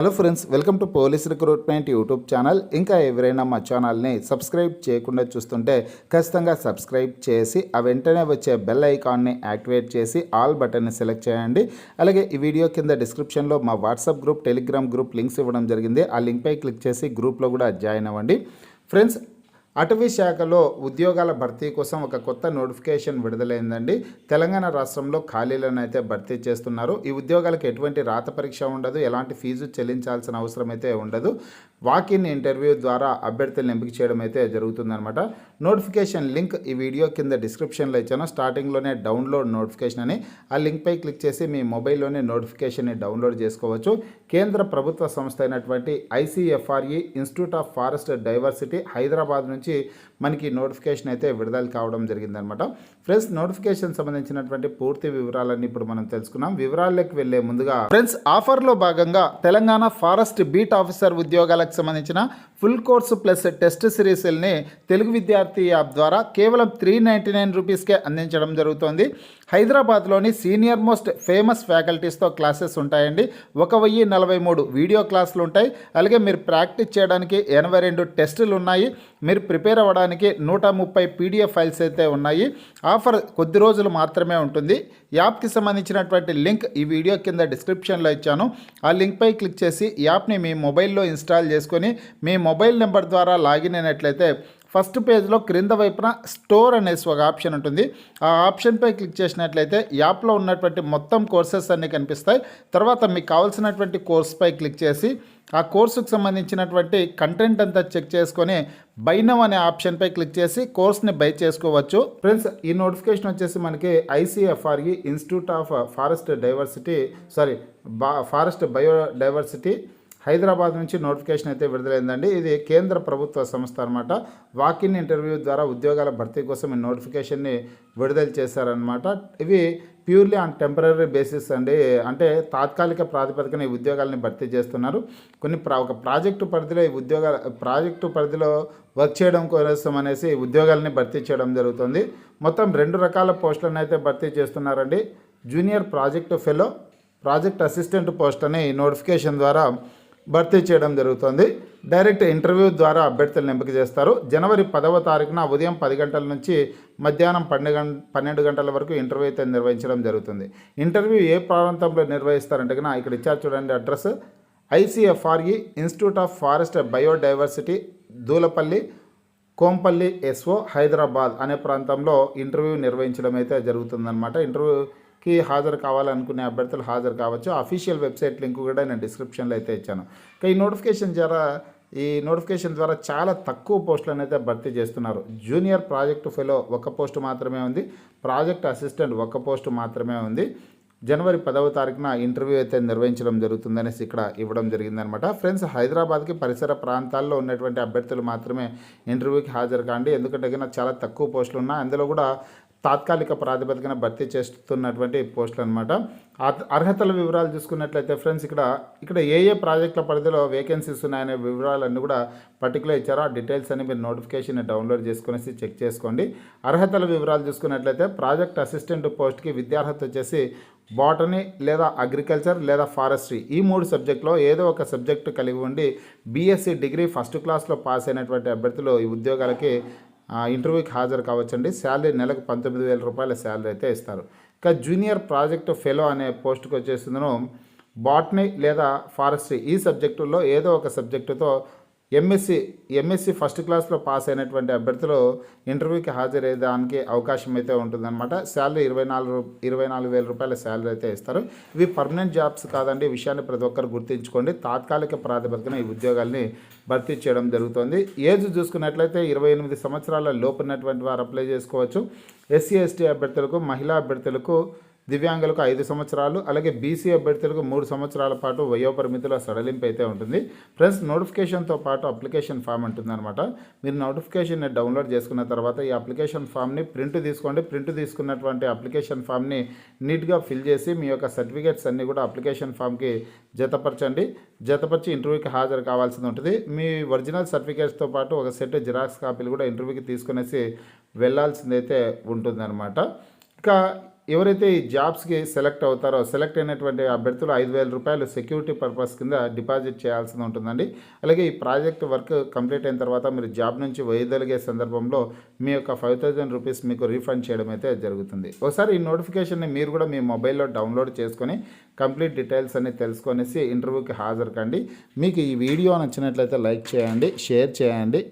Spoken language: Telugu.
Hello friends, welcome to police recruitment YouTube channel. ఇంకా ఎవరైనా మా ఛానల్ని సబ్స్క్రైబ్ చేయకుండా చూస్తుంటే ఖచ్చితంగా సబ్స్క్రైబ్ చేసి ఆ వెంటనే వచ్చే బెల్ ఐకాన్ని యాక్టివేట్ చేసి ఆల్ బటన్ని సెలెక్ట్ చేయండి. అలాగే ఈ వీడియో కింద డిస్క్రిప్షన్లో మా WhatsApp group, Telegram group links ఇవ్వడం జరిగింది. ఆ లింక్పై క్లిక్ చేసి గ్రూప్లో కూడా జాయిన్ అవ్వండి. ఫ్రెండ్స్, అటవీ శాఖలో ఉద్యోగాల భర్తీ కోసం ఒక కొత్త నోటిఫికేషన్ విడుదలైందండి. తెలంగాణ రాష్ట్రంలో ఖాళీలను అయితే భర్తీ చేస్తున్నారు. ఈ ఉద్యోగాలకు ఎటువంటి రాత పరీక్ష ఉండదు, ఎలాంటి ఫీజు చెల్లించాల్సిన అవసరం అయితే ఉండదు. వాకిన్ ఇంటర్వ్యూ ద్వారా అభ్యర్థులను ఎంపిక చేయడం అయితే జరుగుతుందన్నమాట. నోటిఫికేషన్ లింక్ ఈ వీడియో కింద డిస్క్రిప్షన్లో ఇచ్చాను. స్టార్టింగ్లోనే డౌన్లోడ్ నోటిఫికేషన్ అని ఆ లింక్పై క్లిక్ చేసి మీ మొబైల్లోనే నోటిఫికేషన్ని డౌన్లోడ్ చేసుకోవచ్చు. కేంద్ర ప్రభుత్వ సంస్థ అయినటువంటి ICFRE institute of forest diversity Hyderabad నుంచి మనకి నోటిఫికేషన్ అయితే విడుదల కావడం జరిగిందనమాట. ఫ్రెండ్స్, నోటిఫికేషన్ సంబంధించినటువంటి పూర్తి వివరాలన్నీ ఇప్పుడు మనం తెలుసుకున్నాం. వివరాల్లోకి వెళ్లే ముందుగా ఫ్రెండ్స్, ఆఫర్లో భాగంగా తెలంగాణ ఫారెస్ట్ బీట్ ఆఫీసర్ ఉద్యోగాలకు సంబంధించిన ఫుల్ కోర్సు ప్లస్ టెస్ట్ సిరీస్ని తెలుగు విద్యార్థి యాప్ ద్వారా కేవలం 399 రూపీస్కే అందించడం జరుగుతోంది. హైదరాబాద్లోని సీనియర్ మోస్ట్ ఫేమస్ ఫ్యాకల్టీస్తో క్లాసెస్ ఉంటాయండి. 1043 వీడియో క్లాసులు ఉంటాయి. అలాగే మీరు ప్రాక్టీస్ చేయడానికి 82 టెస్టులు ఉన్నాయి. మీరు ప్రిపేర్ అవ్వడానికి 130 PDF ఫైల్స్ అయితే ఉన్నాయి. ఆఫర్ కొద్ది రోజులు మాత్రమే ఉంటుంది. యాప్కి సంబంధించినటువంటి లింక్ ఈ వీడియో కింద డిస్క్రిప్షన్లో ఇచ్చాను. ఆ లింక్పై క్లిక్ చేసి యాప్ని మీ మొబైల్లో ఇన్స్టాల్ చేసుకొని మీ మొబైల్ నెంబర్ ద్వారా లాగిన్ అయినట్లయితే ఫస్ట్ పేజ్లో క్రింద వైపున స్టోర్ అనేసి ఒక ఆప్షన్ ఉంటుంది. ఆ ఆప్షన్పై క్లిక్ చేసినట్లయితే యాప్లో ఉన్నటువంటి మొత్తం కోర్సెస్ అన్నీ కనిపిస్తాయి. తర్వాత మీకు కావాల్సినటువంటి కోర్స్పై క్లిక్ చేసి ఆ కోర్సుకు సంబంధించినటువంటి కంటెంట్ అంతా చెక్ చేసుకొని బై నౌ అనే ఆప్షన్పై క్లిక్ చేసి కోర్స్ని బై చేసుకోవచ్చు. ఫ్రెండ్స్, ఈ నోటిఫికేషన్ వచ్చేసి మనకి ICFRE institute of forest biodiversity Hyderabad నుంచి నోటిఫికేషన్ అయితే విడుదలైందండి. ఇది కేంద్ర ప్రభుత్వ సంస్థ అనమాట. వాకిన్ ఇంటర్వ్యూ ద్వారా ఉద్యోగాల భర్తీ కోసం ఈ నోటిఫికేషన్ని విడుదల చేశారనమాట. ఇవి ప్యూర్లీ ఆన్ టెంపరీ బేసిస్ అండి. అంటే తాత్కాలిక ప్రాతిపదికన ఈ ఉద్యోగాలని భర్తీ చేస్తున్నారు. ఒక ప్రాజెక్టు పరిధిలో వర్క్ చేయడం కోసం అనేసి ఉద్యోగాలని భర్తీ చేయడం జరుగుతుంది. మొత్తం 2 రకాల పోస్టులను అయితే భర్తీ చేస్తున్నారండి. Junior project fellow, project assistant post అని ఈ నోటిఫికేషన్ ద్వారా భర్తీ చేయడం జరుగుతుంది. డైరెక్ట్ ఇంటర్వ్యూ ద్వారా అభ్యర్థులను ఎంపిక చేస్తారు. జనవరి 10వ తారీఖున ఉదయం 10 గంటల నుంచి మధ్యాహ్నం 12 గంటల వరకు ఇంటర్వ్యూ అయితే నిర్వహించడం జరుగుతుంది. ఇంటర్వ్యూ ఏ ప్రాంతంలో నిర్వహిస్తారంటే కన్నా ఇక్కడ ఇచ్చారు చూడండి address. ICFRE institute of forest biodiversity, Dulapally, Kompally SO, Hyderabad అనే ప్రాంతంలో ఇంటర్వ్యూ నిర్వహించడం అయితే జరుగుతుందన్నమాట. ఇంటర్వ్యూకి హాజరు కావాలనుకునే అభ్యర్థులు హాజరు కావచ్చు. అఫీషియల్ వెబ్సైట్ లింక్ కూడా నేను డిస్క్రిప్షన్లో అయితే ఇచ్చాను. ఈ నోటిఫికేషన్ ద్వారా చాలా తక్కువ పోస్టులను అయితే భర్తీ చేస్తున్నారు. జూనియర్ ప్రాజెక్టు ఫెలో 1 పోస్టు మాత్రమే ఉంది. ప్రాజెక్ట్ అసిస్టెంట్ 1 పోస్టు మాత్రమే ఉంది. జనవరి 10వ తారీఖున ఇంటర్వ్యూ అయితే నిర్వహించడం జరుగుతుందనేసి ఇక్కడ ఇవ్వడం జరిగిందనమాట. ఫ్రెండ్స్, హైదరాబాద్కి పరిసర ప్రాంతాల్లో ఉన్నటువంటి అభ్యర్థులు మాత్రమే ఇంటర్వ్యూకి హాజరు కాండి. ఎందుకంటే చాలా తక్కువ పోస్టులు ఉన్నాయి. అందులో కూడా తాత్కాలిక ప్రాతిపదికన భర్తీ చేస్తున్నటువంటి పోస్టులు అనమాట. అర్హతల వివరాలు చూసుకున్నట్లయితే ఫ్రెండ్స్, ఇక్కడ ఏ ప్రాజెక్టుల పరిధిలో వేకెన్సీస్ ఉన్నాయనే వివరాలన్నీ కూడా పర్టికులర్ ఇచ్చారో ఆ డీటెయిల్స్ అని మీరు నోటిఫికేషన్ డౌన్లోడ్ చేసుకునేసి చెక్ చేసుకోండి. అర్హతల వివరాలు చూసుకున్నట్లయితే ప్రాజెక్ట్ అసిస్టెంట్ పోస్ట్కి విద్యార్హత వచ్చేసి బాటనీ లేదా అగ్రికల్చర్ లేదా ఫారెస్ట్రీ ఈ 3 సబ్జెక్టులో ఏదో ఒక సబ్జెక్టు కలిగి ఉండి BSc డిగ్రీ ఫస్ట్ క్లాస్లో పాస్ అయినటువంటి అభ్యర్థులు ఈ ఉద్యోగాలకి ఇంటర్వ్యూకి హాజరు కావచ్చండి. శాలరీ నెలకు 19,000 రూపాయల శాలరీ అయితే ఇస్తారు. ఇంకా జూనియర్ ప్రాజెక్టు ఫెలో అనే పోస్టుకు వచ్చేసిందను బాటనీ లేదా ఫారెస్ట్రీ ఈ సబ్జెక్టుల్లో ఏదో ఒక సబ్జెక్టుతో MSc ఫస్ట్ క్లాస్లో పాస్ అయినటువంటి అభ్యర్థులు ఇంటర్వ్యూకి హాజరయ్యేదానికి అవకాశం అయితే ఉంటుందన్నమాట. శాలరీ 24,000 రూపాయల శాలరీ అయితే ఇస్తారు. ఇవి పర్మనెంట్ జాబ్స్ కాదండి. ఈ విషయాన్ని ప్రతి ఒక్కరు గుర్తుంచుకోండి. తాత్కాలిక ప్రాతిపదికన ఈ ఉద్యోగాల్ని భర్తీ చేయడం జరుగుతుంది. ఏజ్ చూసుకున్నట్లయితే 28 సంవత్సరాల లోపు ఉన్నటువంటి వారు అప్లై చేసుకోవచ్చు. SC ST అభ్యర్థులకు, మహిళా అభ్యర్థులకు, దివ్యాంగులకు 5 సంవత్సరాలు, అలాగే BC అభ్యర్థులకు 3 సంవత్సరాల పాటు వయోపరిమితుల సడలింపు అయితే ఉంటుంది. ఫ్రెండ్స్, నోటిఫికేషన్తో పాటు అప్లికేషన్ ఫామ్ ఉంటుందన్నమాట. మీరు నోటిఫికేషన్ని డౌన్లోడ్ చేసుకున్న తర్వాత ఈ అప్లికేషన్ ఫామ్ని ప్రింట్ తీసుకోండి. ప్రింట్ తీసుకున్నటువంటి అప్లికేషన్ ఫామ్ని నీట్గా ఫిల్ చేసి మీ యొక్క సర్టిఫికేట్స్ అన్నీ కూడా అప్లికేషన్ ఫామ్కి జతపరిచి ఇంటర్వ్యూకి హాజరు కావాల్సి ఉంటుంది. మీ ఒరిజినల్ సర్టిఫికేట్స్తో పాటు ఒక సెట్ జిరాక్స్ కాపీలు కూడా ఇంటర్వ్యూకి తీసుకునేసి వెళ్ళాల్సిందైతే ఉంటుందన్నమాట. ఇంకా ఎవరైతే ఈ జాబ్స్కి సెలెక్ట్ అవుతారో సెలెక్ట్ అయినటువంటి అభ్యర్థులు 5,000 రూపాయలు సెక్యూరిటీ పర్పస్ కింద డిపాజిట్ చేయాల్సి ఉంటుందండి. అలాగే ఈ ప్రాజెక్ట్ వర్క్ కంప్లీట్ అయిన తర్వాత మీరు జాబ్ నుంచి వైదొలిగే సందర్భంలో మీ యొక్క 5,000 రూపీస్ మీకు రీఫండ్ చేయడం అయితే జరుగుతుంది. ఒకసారి ఈ నోటిఫికేషన్ని మీరు కూడా మీ మొబైల్లో డౌన్లోడ్ చేసుకొని కంప్లీట్ డీటెయిల్స్ అన్ని తెలుసుకొనేసి ఇంటర్వ్యూకి హాజరు కండి. మీకు ఈ వీడియో నచ్చినట్లయితే లైక్ చేయండి, షేర్ చేయండి.